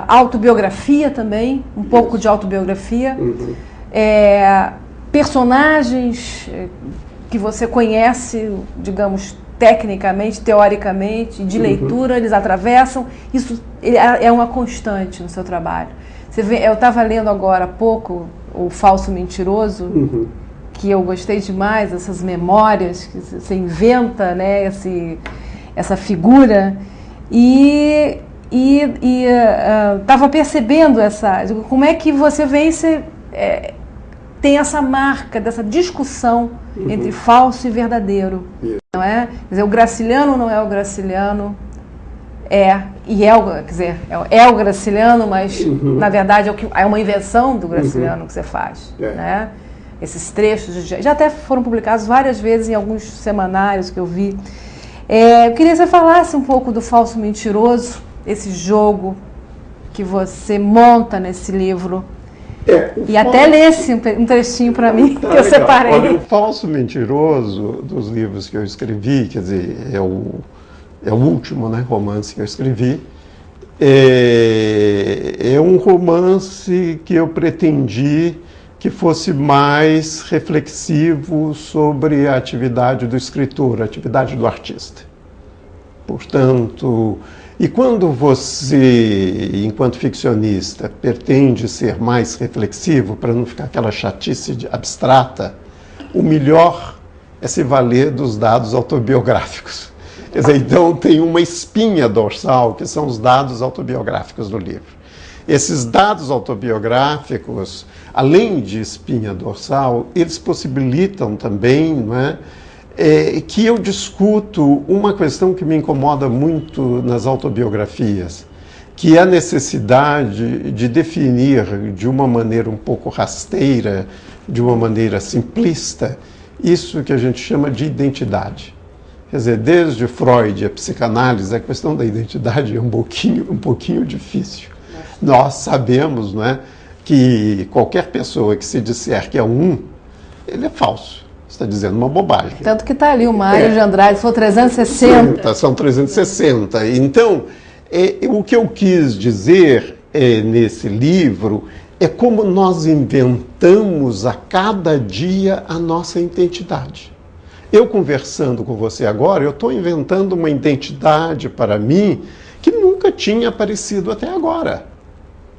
autobiografia também, um pouco de autobiografia, personagens que você conhece, digamos, tecnicamente, teoricamente, de leitura, eles atravessam. Isso é uma constante no seu trabalho. Você vê, eu estava lendo agora há pouco O Falso Mentiroso, que eu gostei demais, essas memórias que você inventa, né, essa figura, e estava percebendo como é que você vem tem essa marca dessa discussão entre falso e verdadeiro, não é? Quer dizer, o Graciliano não é o Graciliano, quer dizer, é o Graciliano, mas na verdade é uma invenção do Graciliano que você faz, né? Esses trechos já até foram publicados várias vezes em alguns semanários que eu vi. Eu queria que você falasse um pouco do falso mentiroso, esse jogo que você monta nesse livro. Até lesse um trechinho para mim, que eu separei. Olha, o falso mentiroso dos livros que eu escrevi, quer dizer, é o último, né, romance que eu escrevi, é um romance que eu pretendi que fosse mais reflexivo sobre a atividade do escritor, a atividade do artista. Portanto, e quando você, enquanto ficcionista, pretende ser mais reflexivo, para não ficar aquela chatice abstrata, o melhor é se valer dos dados autobiográficos. Quer dizer, então tem uma espinha dorsal, que são os dados autobiográficos do livro. Esses dados autobiográficos, além de espinha dorsal, eles possibilitam também, não é, que eu discuto uma questão que me incomoda muito nas autobiografias, que é a necessidade de definir de uma maneira um pouco rasteira, de uma maneira simplista, isso que a gente chama de identidade. Quer dizer, desde Freud e a psicanálise, a questão da identidade é um pouquinho difícil. Nós sabemos, não é, que qualquer pessoa que se disser que é ele é falso. Está dizendo uma bobagem. Tanto que está ali o Mário de Andrade, foi 360. São 360. Então, o que eu quis dizer nesse livro é como nós inventamos a cada dia a nossa identidade. Eu conversando com você agora, eu estou inventando uma identidade para mim que nunca tinha aparecido até agora.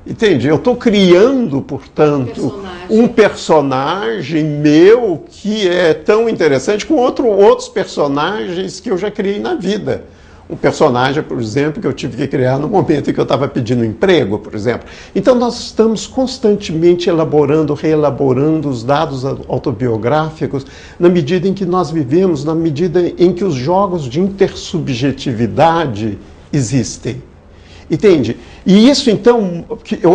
Entende? Eu estou criando, portanto, um personagem meu que é tão interessante com outros personagens que eu já criei na vida. Um personagem, por exemplo, que eu tive que criar no momento em que eu estava pedindo emprego, por exemplo. Então, nós estamos constantemente elaborando, reelaborando os dados autobiográficos na medida em que nós vivemos, na medida em que os jogos de intersubjetividade existem. Entende? E isso, então,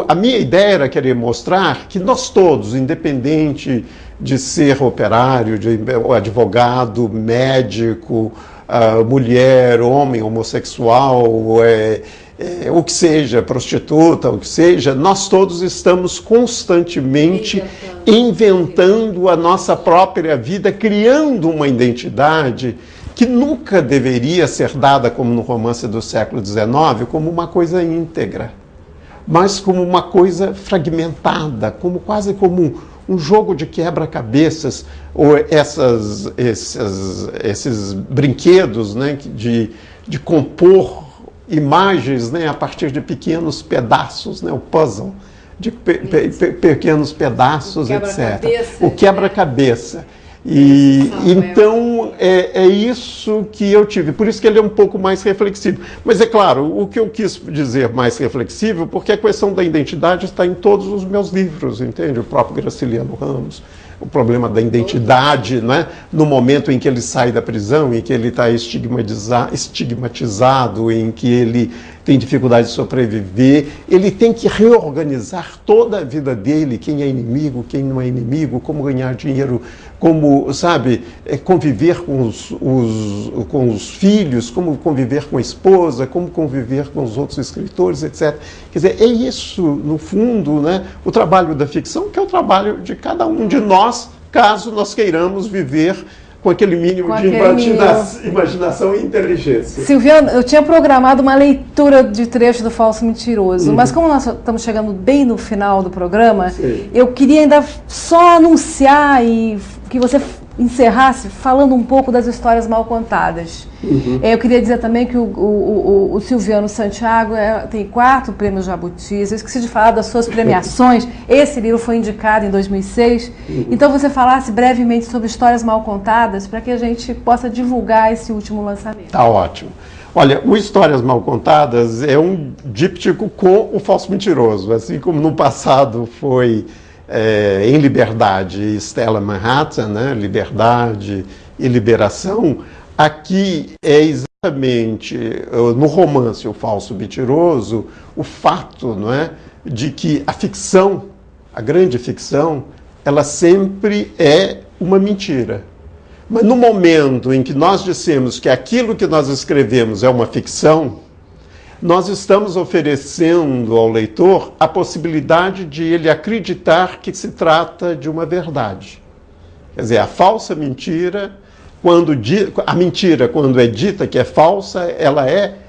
a minha ideia era querer mostrar que nós todos, independente de ser operário, de advogado, médico, mulher, homem, homossexual, o que seja, prostituta, o que seja, nós todos estamos constantemente inventando a nossa própria vida, criando uma identidade que nunca deveria ser dada, como no romance do século XIX, como uma coisa íntegra, mas como uma coisa fragmentada, quase como um jogo de quebra-cabeças, ou esses brinquedos, né, de compor imagens, né, a partir de pequenos pedaços, né, o puzzle, de pequenos pedaços, etc. O quebra-cabeça. E então é isso que eu tive, por isso que ele é um pouco mais reflexivo. Mas é claro, o que eu quis dizer mais reflexivo, porque a questão da identidade está em todos os meus livros, entende? O próprio Graciliano Ramos, o problema da identidade, né? No momento em que ele sai da prisão, em que ele está estigmatizado, em que ele tem dificuldade de sobreviver, ele tem que reorganizar toda a vida dele, quem é inimigo, quem não é inimigo, como ganhar dinheiro, como, sabe, conviver com os filhos, como conviver com a esposa, como conviver com os outros escritores, etc. Quer dizer, é isso, no fundo, né, o trabalho da ficção, que é o trabalho de cada um de nós, caso nós queiramos viver com aquele mínimo de imaginação e inteligência. Silviano, eu tinha programado uma leitura de trecho do Falso Mentiroso, mas como nós estamos chegando bem no final do programa, eu queria ainda só anunciar e que você encerrasse falando um pouco das histórias mal contadas. Eu queria dizer também que o Silviano Santiago tem 4 prêmios Jabutis. Eu esqueci de falar das suas premiações. Esse livro foi indicado em 2006. Então você falasse brevemente sobre histórias mal contadas para que a gente possa divulgar esse último lançamento. Tá ótimo. Olha, o Histórias Mal Contadas é um díptico com o Falso Mentiroso. Assim como no passado foi em Liberdade e Stella Manhattan, né? Liberdade e Liberação, aqui é exatamente, no romance O Falso Mentiroso, o fato, não é, de que a ficção, a grande ficção, ela sempre é uma mentira. Mas no momento em que nós dissemos que aquilo que nós escrevemos é uma ficção, nós estamos oferecendo ao leitor a possibilidade de ele acreditar que se trata de uma verdade. Quer dizer, a falsa mentira, a mentira, quando é dita que é falsa,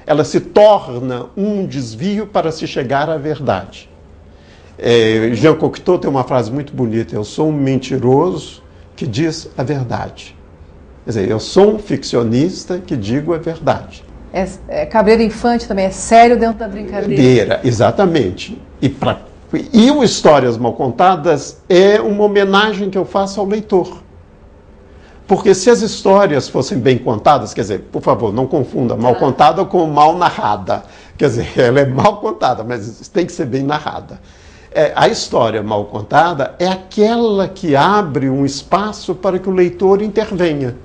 ela se torna um desvio para se chegar à verdade. Jean Cocteau tem uma frase muito bonita: eu sou um mentiroso que diz a verdade. Quer dizer, eu sou um ficcionista que digo a verdade. Cabreira Infante também é sério dentro da brincadeira. Exatamente. E o Histórias Mal Contadas é uma homenagem que eu faço ao leitor. Porque se as histórias fossem bem contadas, quer dizer, por favor, não confunda mal contada com mal narrada. Quer dizer, ela é mal contada, mas tem que ser bem narrada. A história mal contada é aquela que abre um espaço para que o leitor intervenha.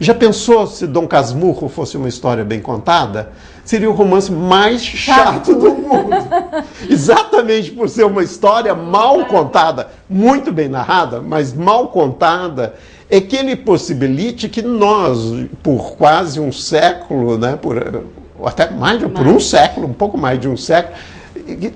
Já pensou se Dom Casmurro fosse uma história bem contada? Seria o romance mais chato do mundo. Exatamente por ser uma história mal contada, muito bem narrada, mas mal contada, é que ele possibilite que nós, por quase um século, né, até por um século, um pouco mais de um século,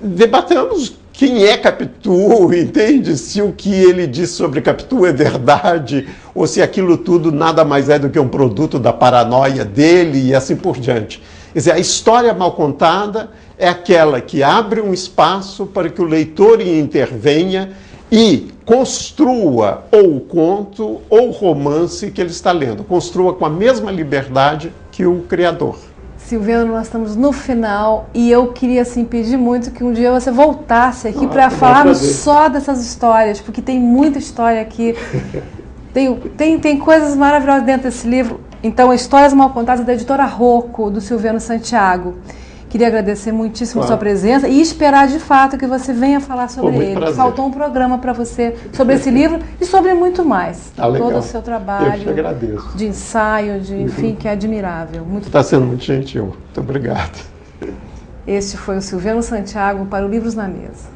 debatamos quem é Capitu, entende? Se o que ele diz sobre Capitu é verdade, ou se aquilo tudo nada mais é do que um produto da paranoia dele e assim por diante. Quer dizer, a história mal contada é aquela que abre um espaço para que o leitor intervenha e construa ou o conto ou o romance que ele está lendo. Construa com a mesma liberdade que o criador. Silviano, nós estamos no final e eu queria assim, pedir muito que um dia você voltasse aqui para falarmos só dessas histórias, porque tem muita história aqui. Tem coisas maravilhosas dentro desse livro. Então, Histórias Mal Contadas, da editora Rocco, do Silviano Santiago. Queria agradecer muitíssimo a sua presença e esperar de fato que você venha falar sobre ele. Prazer. Faltou um programa para você sobre esse livro e sobre muito mais. Legal. Todo o seu trabalho. Eu te agradeço. De ensaio, enfim, que é admirável. Está sendo muito gentil. Muito obrigado. Este foi o Silviano Santiago para o Livros na Mesa.